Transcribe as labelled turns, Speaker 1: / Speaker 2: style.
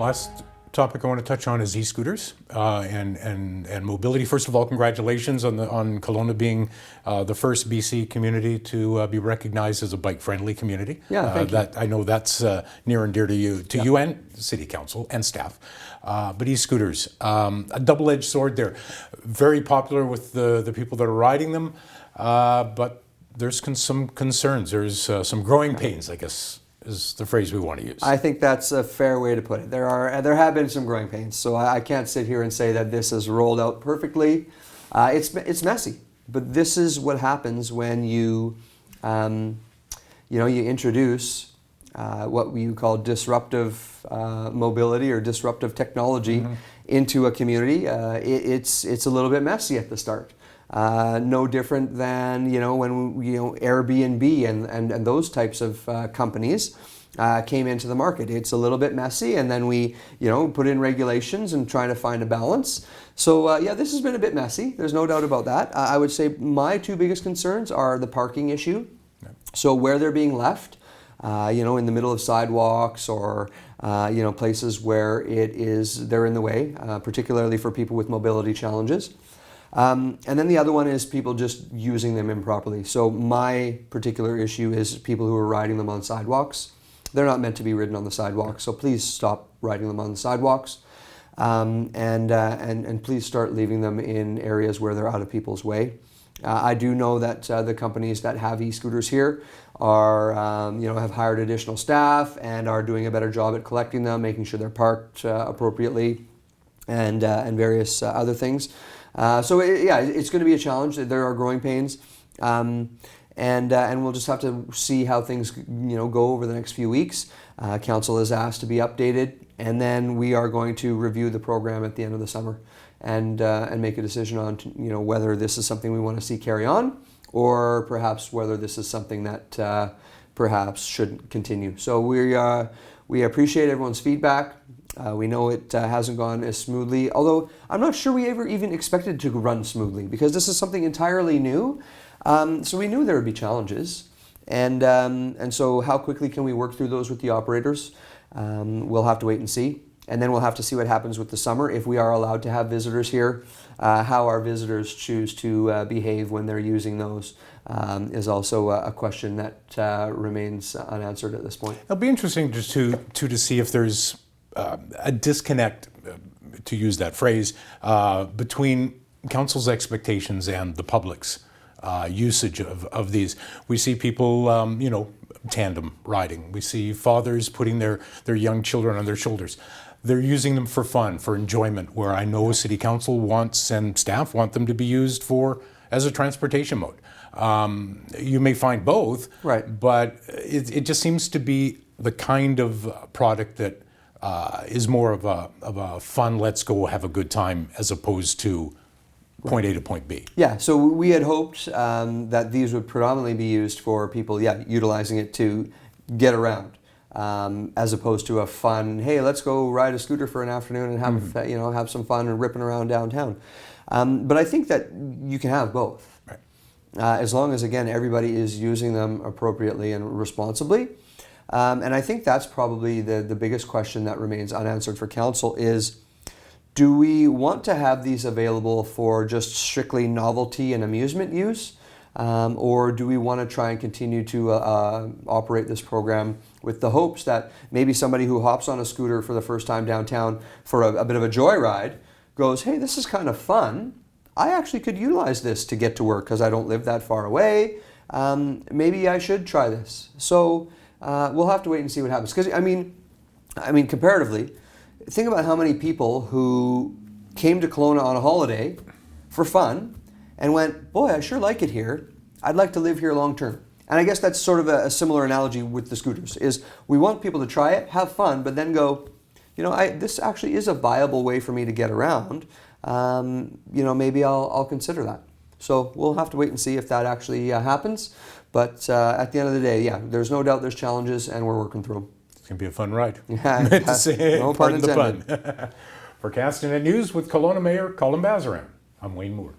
Speaker 1: last topic I want to touch on is e-scooters and mobility. First of all, congratulations on Kelowna being the first BC community to be recognized as a bike-friendly community.
Speaker 2: Yeah, thank you.
Speaker 1: I know that's near and dear to you and City Council and staff. But e-scooters, a double-edged sword there. Very popular with the people that are riding them, but there's some concerns. There's some growing pains, I guess, is the phrase we want to use.
Speaker 2: I think that's a fair way to put it. There have been some growing pains, so I can't sit here and say that this is rolled out perfectly. It's messy, but this is what happens when you introduce what we call disruptive mobility or disruptive technology into a community. It's a little bit messy at the start. No different than when Airbnb and those types of companies came into the market. It's a little bit messy, and then we put in regulations and trying to find a balance. So this has been a bit messy. There's no doubt about that. I would say my two biggest concerns are the parking issue. Yeah. So where they're being left, in the middle of sidewalks or places where they're in the way, particularly for people with mobility challenges. And then the other one is people just using them improperly. So my particular issue is people who are riding them on sidewalks. They're not meant to be ridden on the sidewalks, so please stop riding them on the sidewalks, and please start leaving them in areas where they're out of people's way. I do know that the companies that have e-scooters here are, have hired additional staff and are doing a better job at collecting them, making sure they're parked appropriately, and various other things. It's going to be a challenge. There are growing pains, and we'll just have to see how things go over the next few weeks. Council is asked to be updated, and then we are going to review the program at the end of the summer, and make a decision on whether this is something we want to see carry on, or perhaps whether this is something that perhaps should continue. So we appreciate everyone's feedback. We know it hasn't gone as smoothly, although I'm not sure we ever even expected it to run smoothly because this is something entirely new. So we knew there would be challenges, and so how quickly can we work through those with the operators? We'll have to wait and see, and then we'll have to see what happens with the summer if we are allowed to have visitors here. How our visitors choose to behave when they're using those is also a question that remains unanswered at this point.
Speaker 1: It'll be interesting just to see if there's a disconnect, to use that phrase, between council's expectations and the public's usage of these. We see people, tandem riding. We see fathers putting their young children on their shoulders. They're using them for fun, for enjoyment, where I know City Council wants and staff want them to be used as a transportation mode. You may find both,
Speaker 2: right,
Speaker 1: but it just seems to be the kind of product that is more of a fun, let's go have a good time, as opposed to point A to point B.
Speaker 2: Yeah, so we had hoped that these would predominantly be used for people, utilizing it to get around, as opposed to a fun, hey, let's go ride a scooter for an afternoon and have some fun and ripping around downtown. But I think that you can have both,
Speaker 1: right,
Speaker 2: as long as, again, everybody is using them appropriately and responsibly. And I think that's probably the biggest question that remains unanswered for council is, do we want to have these available for just strictly novelty and amusement use? Or do we want to try and continue to operate this program with the hopes that maybe somebody who hops on a scooter for the first time downtown for a bit of a joyride goes, hey, this is kind of fun. I actually could utilize this to get to work because I don't live that far away. Maybe I should try this. So we'll have to wait and see what happens. Because I mean, comparatively, think about how many people who came to Kelowna on a holiday for fun and went, boy, I sure like it here. I'd like to live here long term. And I guess that's sort of a similar analogy with the scooters, is we want people to try it, have fun, but then go, this actually is a viable way for me to get around. Maybe I'll consider that. So we'll have to wait and see if that actually happens. But at the end of the day, there's no doubt there's challenges, and we're working through them.
Speaker 1: It's going to be a fun ride.
Speaker 2: No pun intended.
Speaker 1: For Castanet News with Kelowna Mayor Colin Basran, I'm Wayne Moore.